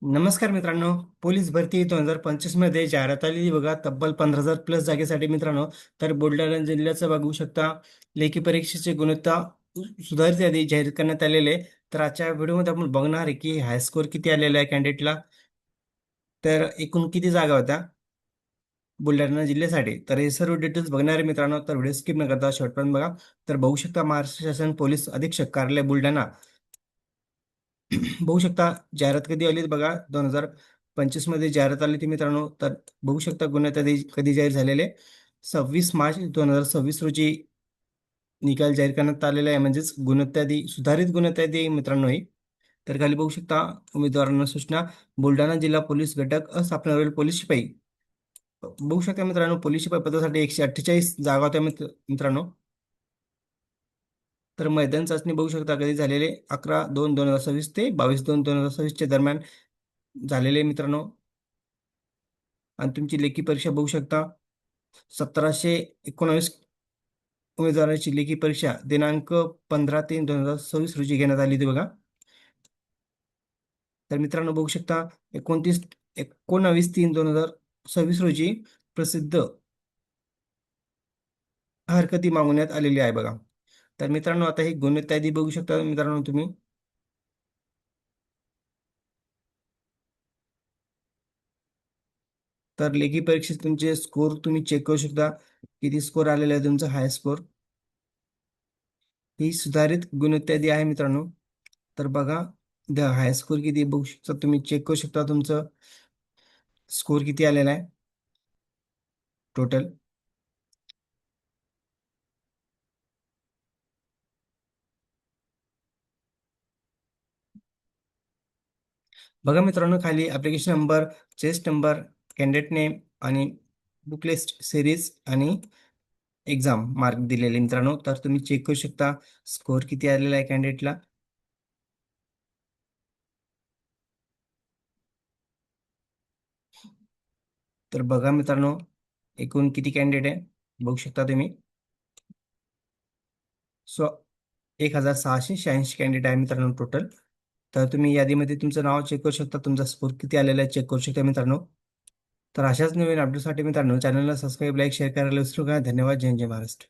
नमस्कार मित्रांनो. पोलीस भरती 2025 मध्ये जाहिरात आलेली बघा, तब्बल 15,000 प्लस जागेसाठी मित्रांनो. तर बुलढाणा जिल्ह्याचं बघू शकता. लेखी परीक्षेची गुणवत्ता सुधारित यादी जाहीर करण्यात आलेले. तर आजच्या व्हिडिओमध्ये आपण बघणार आहे की हायस्कोर किती आलेला आहे कॅन्डिडेटला, तर एकूण किती जागा होत्या बुलढाणा जिल्ह्यासाठी. तर हे सर्व डिटेल्स बघणार आहे मित्रांनो. तर व्हिडिओ स्किप न करता शेवटपर्यंत बघा. तर बघू शकता महाराष्ट्र शासन पोलीस अधीक्षक कार्यालय बुलढाणा. बघू शकता जाहिरात कधी आली बघा, 2025 मध्ये जाहिरात आली ती मित्रांनो. तर बघू शकता गुन्ह्यात आधी कधी जाहीर झालेले, 26 मार्च 2026 रोजी निकाल जाहीर करण्यात आलेला आहे. म्हणजेच गुणवत्ताधी सुधारित गुणवत्ताधी मित्रांनो ही. तर खाली बघू शकता उमेदवारांना सूचना. बुलढाणा जिल्हा पोलीस घटक अस्थापनावरील पोलीस शिपाई. बघू शकता मित्रांनो, पोलीस शिपाई पदासाठी 148 जागा होत्या मित्रांनो. तर मैदान चाचणी बघू शकता कधी झालेले, 11/2/2026 ते 22/2/2026 च्या दरम्यान झालेले मित्रांनो. आणि तुमची लेखी परीक्षा बघू शकता, 1719 उमेदवारांची लेखी परीक्षा दिनांक 15/3/2026 रोजी घेण्यात आली होती बघा. तर मित्रांनो बघू शकता, 19/3/2026 रोजी प्रसिद्ध हरकती मागवण्यात आलेली आहे बघा. तर मित्रांनो आता ही गुणवत्ता यादी बघू शकता मित्रांनो तुम्ही. तर लेखी परीक्षेत तुमचे स्कोर तुम्ही चेक करू शकता. किती स्कोर आलेला आहे तुमचा हाय स्कोर. ही सुधारित गुणवत्ता यादी आहे मित्रांनो. तर बघा, हाय स्कोर किती बघू शकता तुम्ही, चेक करू शकता तुमचं स्कोर किती आलेला आहे टोटल. बघा मित्रांनो, खाली application number, chest number, candidate name आणि बुकलिस्ट सिरीज आणि एक्झाम मार्क दिलेले मित्रांनो. तर तुम्ही चेक करू शकता स्कोर किती आलेला आहे कॅन्डिडेटला. तर बघा मित्रांनो, एकूण किती कॅन्डिडेट आहे बघू शकता तुम्ही. सो 1686 कॅन्डिडेट आहे मित्रांनो टोटल. तर तुम्ही यादीमध्ये तुमचं नाव चेक करू शकता, तुमचा स्कोर किती आलेला आहे चेक करू शकता मित्रांनो. तर अशाच नवीन अपडेटसाठी मित्रांनो चॅनलला सबस्क्राईब, लाईक, शेअर करायला विसरू नका. धन्यवाद. जय जय महाराष्ट्र.